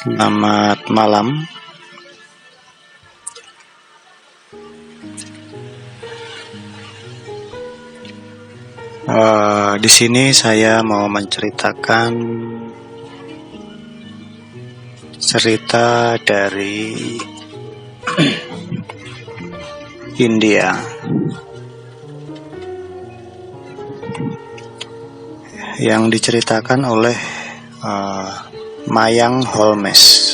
Selamat malam. Di sini saya mau menceritakan cerita dari India yang diceritakan oleh Mayang Holmes.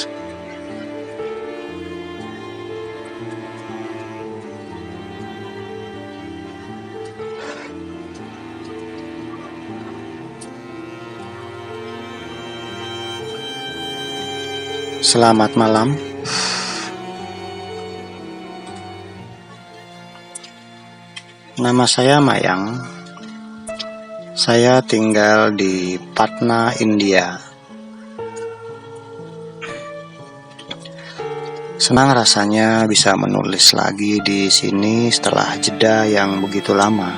Selamat malam. Nama saya Mayang. Saya tinggal di Patna, India. Senang rasanya bisa menulis lagi di sini setelah jeda yang begitu lama.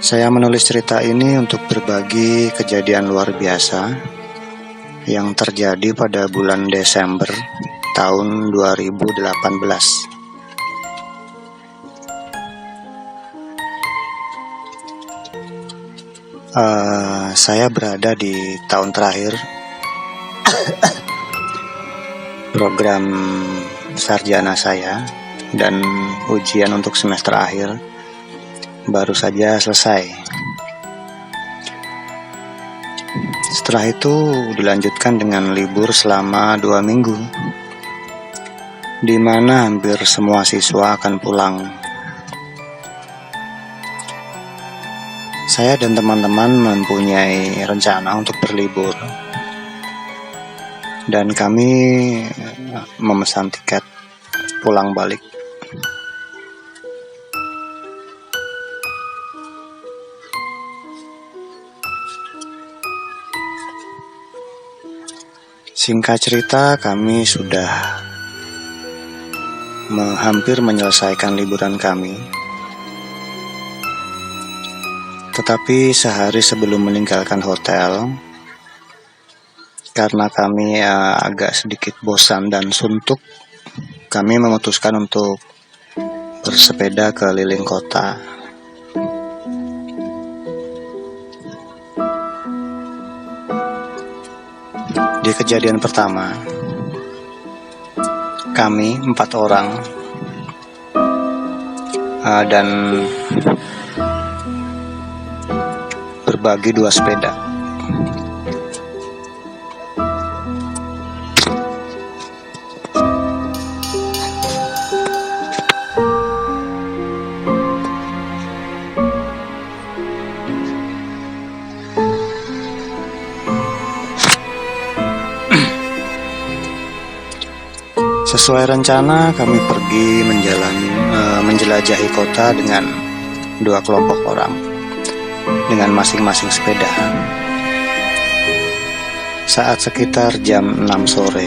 Saya menulis cerita ini untuk berbagi kejadian luar biasa yang terjadi pada bulan Desember tahun 2018. Saya berada di tahun terakhir program sarjana saya, dan ujian untuk semester akhir baru saja selesai. Setelah itu dilanjutkan dengan libur selama 2 minggu, di mana hampir semua siswa akan pulang. Saya dan teman-teman mempunyai rencana untuk berlibur, dan kami memesan tiket pulang balik. Singkat cerita, kami sudah hampir menyelesaikan liburan kami. Tetapi sehari sebelum meninggalkan hotel, karena kami agak sedikit bosan dan suntuk, kami memutuskan untuk bersepeda keliling kota. Di kejadian pertama, kami 4 orang dan berbagi 2 sepeda. Sesuai rencana, kami pergi menjelajahi kota dengan 2 kelompok orang dengan masing-masing sepeda. Saat sekitar jam 6 sore,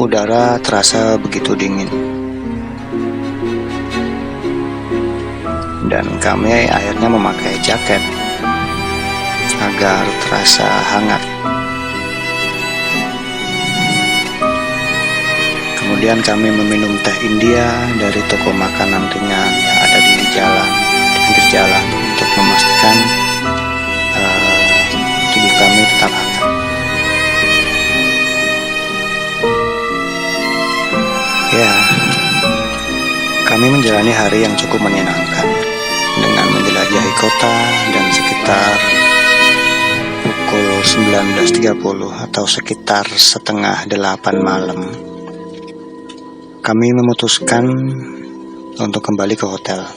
udara terasa begitu dingin, dan kami akhirnya memakai jaket agar terasa hangat. Kemudian kami meminum teh India dari toko makanan ringan yang ada di pinggir jalan untuk memastikan tubuh kami tetap hangat. Ya, kami menjalani hari yang cukup menyenangkan dengan menjelajahi kota, dan sekitar pukul 19.30 atau sekitar setengah 8 malam, kami memutuskan untuk kembali ke hotel.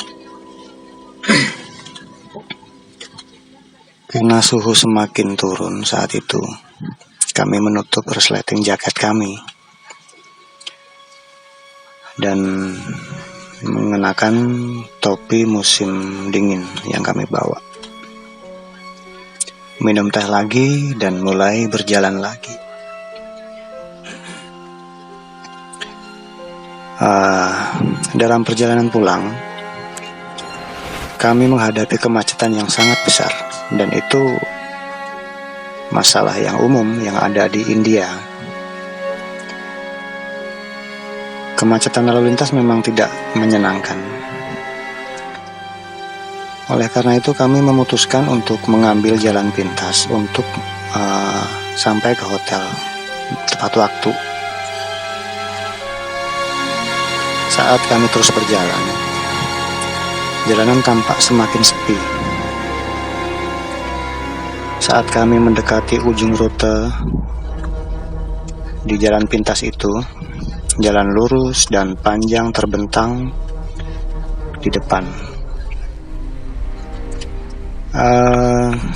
Karena suhu semakin turun saat itu, kami menutup resleting jaket kami dan mengenakan topi musim dingin yang kami bawa. Minum teh lagi dan mulai berjalan lagi. Dalam perjalanan pulang, kami menghadapi kemacetan yang sangat besar, dan itu masalah yang umum yang ada di India. Kemacetan lalu lintas memang tidak menyenangkan. Oleh karena itu kami memutuskan untuk mengambil jalan pintas untuk sampai ke hotel tepat waktu. Saat kami terus berjalan, jalanan tampak semakin sepi. Saat kami mendekati ujung rute di jalan pintas itu, jalan lurus dan panjang terbentang di depan.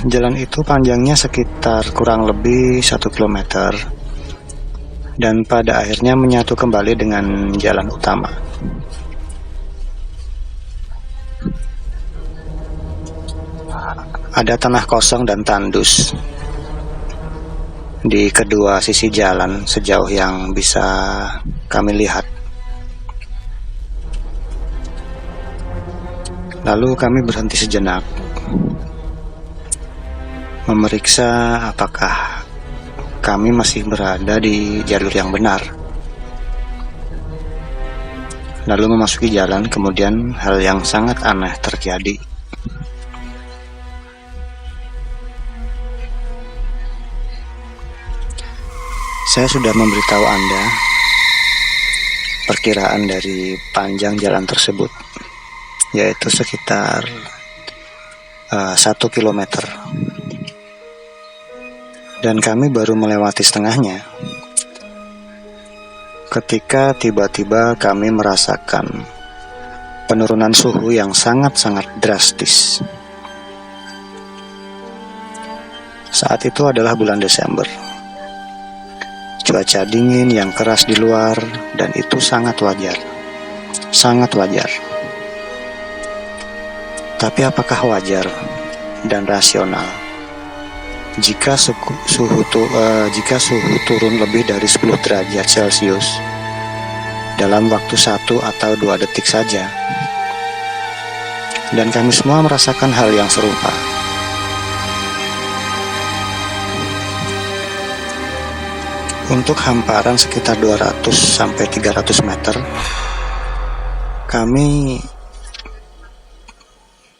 Jalan itu panjangnya sekitar kurang lebih 1 kilometer dan pada akhirnya menyatu kembali dengan jalan utama. Ada tanah kosong dan tandus di kedua sisi jalan sejauh yang bisa kami lihat. Lalu kami berhenti sejenak, memeriksa apakah kami masih berada di jalur yang benar. Lalu memasuki jalan, kemudian hal yang sangat aneh terjadi. Saya sudah memberitahu Anda perkiraan dari panjang jalan tersebut, yaitu sekitar 1 kilometer. Dan kami baru melewati setengahnya ketika tiba-tiba kami merasakan penurunan suhu yang sangat-sangat drastis. Saat itu adalah bulan Desember. Cuaca dingin yang keras di luar, dan itu sangat wajar. Sangat wajar. Tapi apakah wajar dan rasional jika suhu turun lebih dari 10 derajat Celcius dalam waktu 1 atau 2 detik saja? Dan kami semua merasakan hal yang serupa. Untuk hamparan sekitar 200-300 meter, kami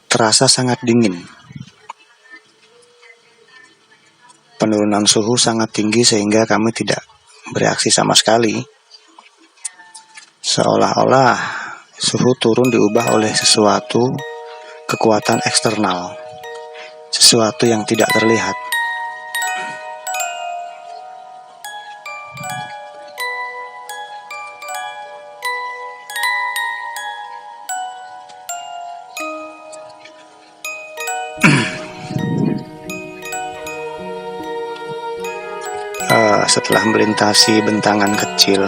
terasa sangat dingin. Penurunan suhu sangat tinggi sehingga kami tidak bereaksi sama sekali. Seolah-olah suhu turun diubah oleh sesuatu kekuatan eksternal, sesuatu yang tidak terlihat. Setelah melintasi bentangan kecil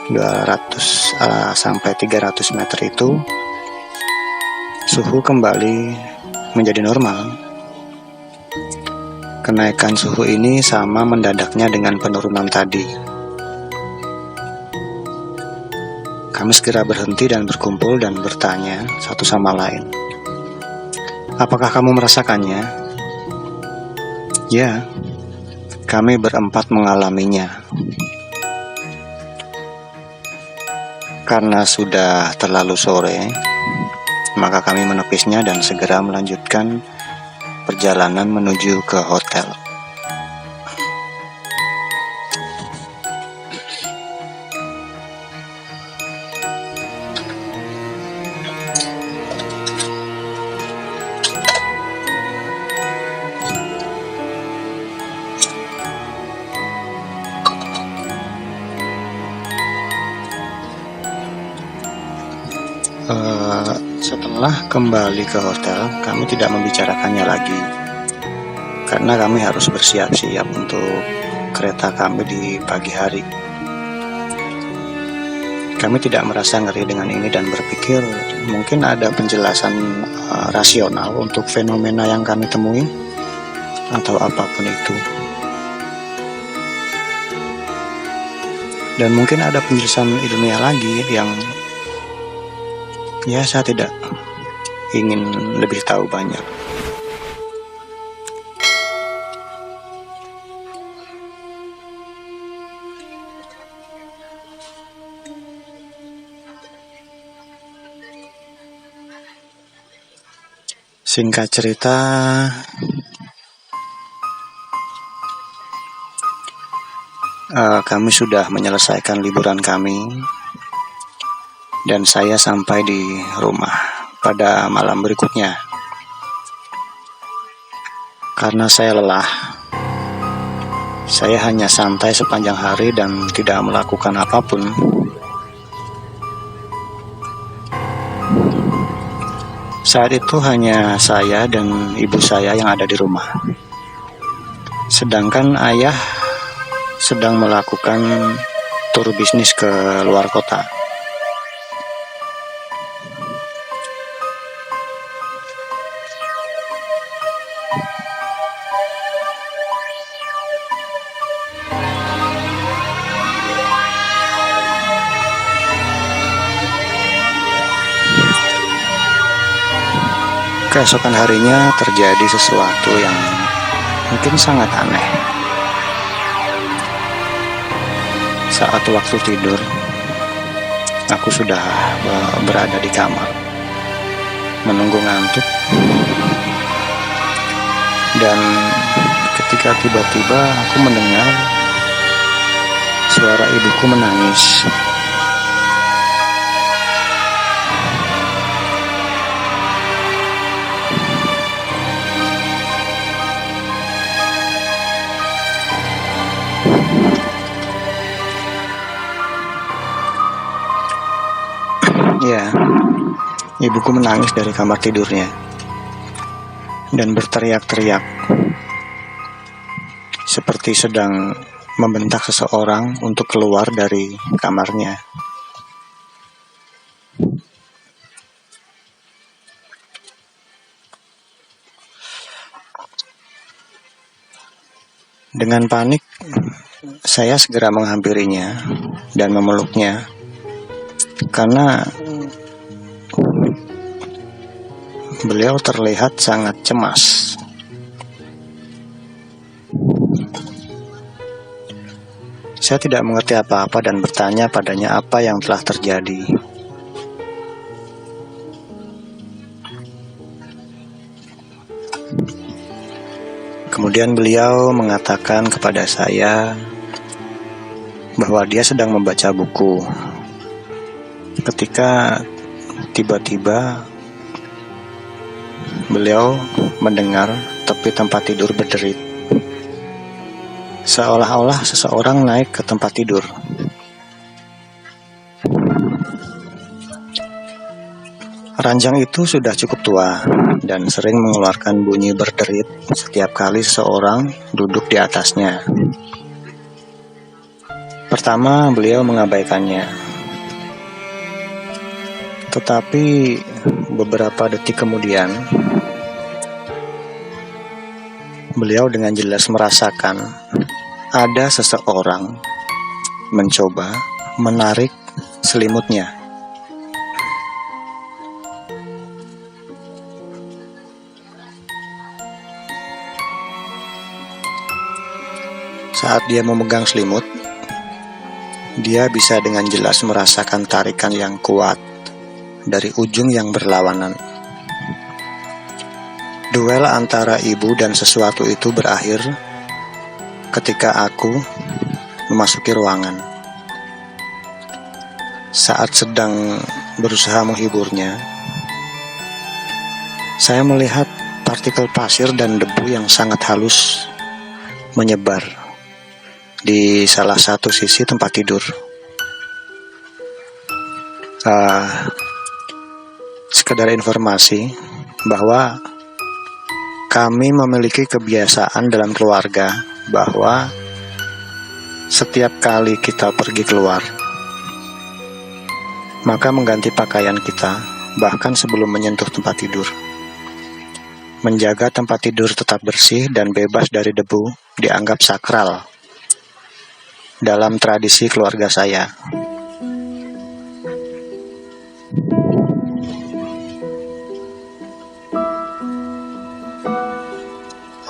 200-300 meter itu, suhu kembali menjadi normal. Kenaikan suhu ini sama mendadaknya dengan penurunan tadi. Kami segera berhenti dan berkumpul dan bertanya satu sama lain, apakah kamu merasakannya? Ya, kami berempat mengalaminya. Karena sudah terlalu sore, maka kami menepisnya dan segera melanjutkan perjalanan menuju ke hotel. Setelah kembali ke hotel, kami tidak membicarakannya lagi karena kami harus bersiap-siap untuk kereta kami di pagi hari. Kami tidak merasa ngeri dengan ini dan berpikir mungkin ada penjelasan rasional untuk fenomena yang kami temui atau apapun itu. Dan mungkin ada penjelasan ilmiah lagi yang saya tidak ingin lebih tahu banyak. Singkat cerita, kami sudah menyelesaikan liburan kami dan saya sampai di rumah pada malam berikutnya. Karena saya lelah, saya hanya santai sepanjang hari dan tidak melakukan apapun. Saat itu hanya saya dan ibu saya yang ada di rumah. Sedangkan ayah sedang melakukan tur bisnis ke luar kota. Keesokan harinya terjadi sesuatu yang mungkin sangat aneh. Saat waktu tidur, aku sudah berada di kamar, menunggu ngantuk. Dan ketika tiba-tiba aku mendengar suara ibuku menangis. Ya, ibuku menangis dari kamar tidurnya dan berteriak-teriak seperti sedang membentak seseorang untuk keluar dari kamarnya. Dengan panik, saya segera menghampirinya dan memeluknya karena beliau terlihat sangat cemas. Saya tidak mengerti apa-apa dan bertanya padanya apa yang telah terjadi. Kemudian beliau mengatakan kepada saya bahwa dia sedang membaca buku ketika tiba-tiba beliau mendengar tepi tempat tidur berderit, seolah-olah seseorang naik ke tempat tidur. Ranjang itu sudah cukup tua dan sering mengeluarkan bunyi berderit setiap kali seseorang duduk di atasnya. Pertama, beliau mengabaikannya. Tetapi beberapa detik kemudian, beliau dengan jelas merasakan ada seseorang mencoba menarik selimutnya. Saat dia memegang selimut, dia bisa dengan jelas merasakan tarikan yang kuat dari ujung yang berlawanan. Duel antara ibu dan sesuatu itu berakhir ketika aku memasuki ruangan. Saat sedang berusaha menghiburnya, saya melihat partikel pasir dan debu yang sangat halus menyebar di salah satu sisi tempat tidur. Sekedar informasi bahwa kami memiliki kebiasaan dalam keluarga bahwa setiap kali kita pergi keluar, maka mengganti pakaian kita bahkan sebelum menyentuh tempat tidur. Menjaga tempat tidur tetap bersih dan bebas dari debu dianggap sakral dalam tradisi keluarga saya.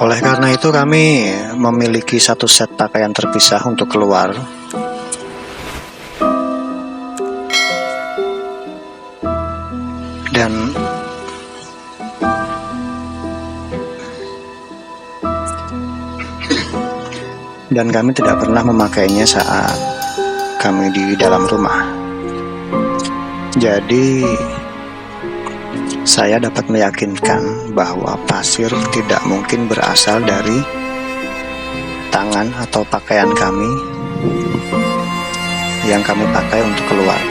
Oleh karena itu kami memiliki satu set pakaian terpisah untuk keluar. Dan kami tidak pernah memakainya saat kami di dalam rumah. Jadi saya dapat meyakinkan bahwa pasir tidak mungkin berasal dari tangan atau pakaian kami yang kami pakai untuk keluar.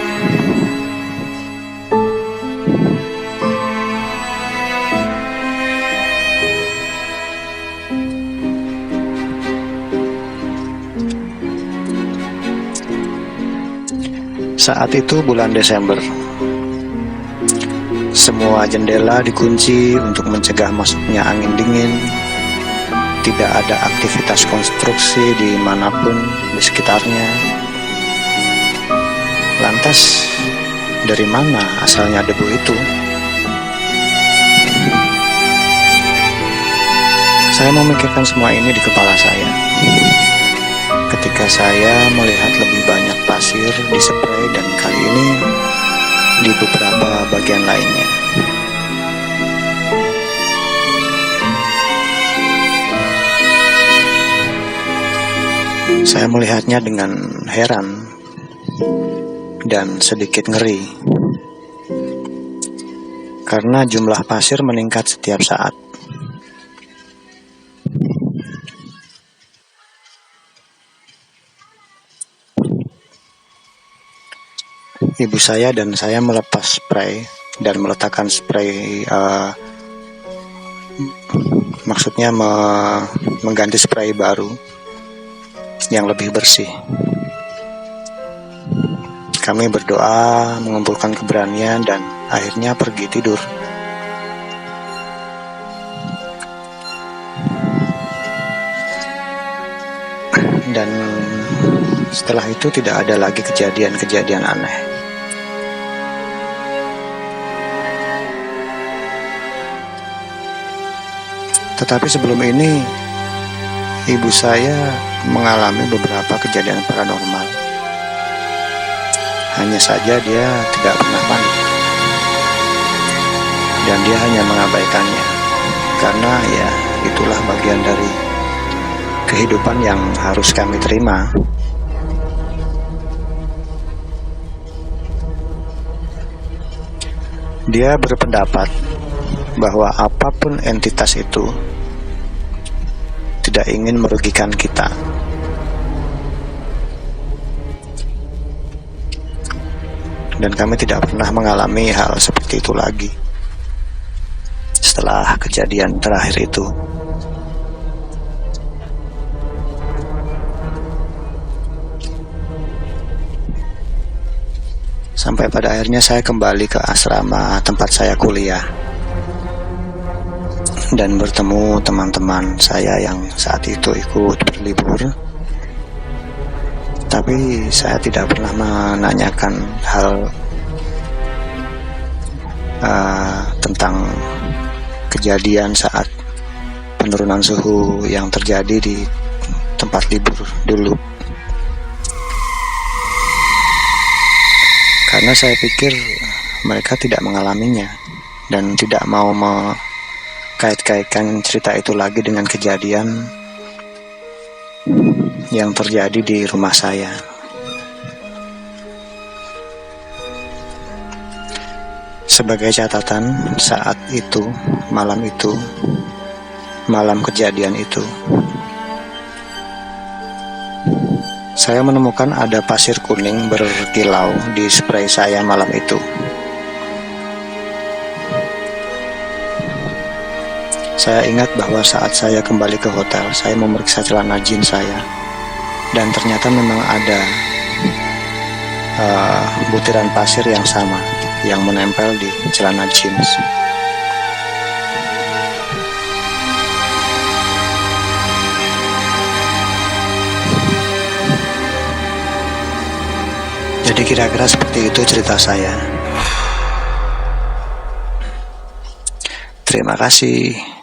Saat itu bulan Desember. Semua jendela dikunci untuk mencegah masuknya angin dingin. Tidak ada aktivitas konstruksi di manapun di sekitarnya. Lantas, dari mana asalnya debu itu? Saya memikirkan semua ini di kepala saya ketika saya melihat lebih banyak pasir disprei, dan kali ini di beberapa bagian lainnya. Saya melihatnya dengan heran dan sedikit ngeri karena jumlah pasir meningkat setiap saat. Ibu saya dan saya melepas spray dan meletakkan spray, maksudnya mengganti spray baru yang lebih bersih. Kami berdoa, mengumpulkan keberanian, dan akhirnya pergi tidur. Dan setelah itu tidak ada lagi kejadian-kejadian aneh. Tetapi sebelum ini, ibu saya mengalami beberapa kejadian paranormal. Hanya saja dia tidak pernah panik. Dan dia hanya mengabaikannya. Karena ya, itulah bagian dari kehidupan yang harus kami terima. Dia berpendapat bahwa apapun entitas itu tidak ingin merugikan kita. Dan kami tidak pernah mengalami hal seperti itu lagi setelah kejadian terakhir itu. Sampai pada akhirnya saya kembali ke asrama tempat saya kuliah dan bertemu teman-teman saya yang saat itu ikut berlibur. Tapi saya tidak pernah menanyakan hal tentang kejadian saat penurunan suhu yang terjadi di tempat libur dulu. Karena saya pikir mereka tidak mengalaminya dan tidak mau kait-kaitkan cerita itu lagi dengan kejadian yang terjadi di rumah saya. Sebagai catatan, saat itu, malam kejadian itu, saya menemukan ada pasir kuning berkilau di spray saya malam itu. Saya ingat bahwa saat saya kembali ke hotel, saya memeriksa celana jeans saya, dan ternyata memang ada butiran pasir yang sama yang menempel di celana jeans. Jadi kira-kira seperti itu cerita saya. Terima kasih.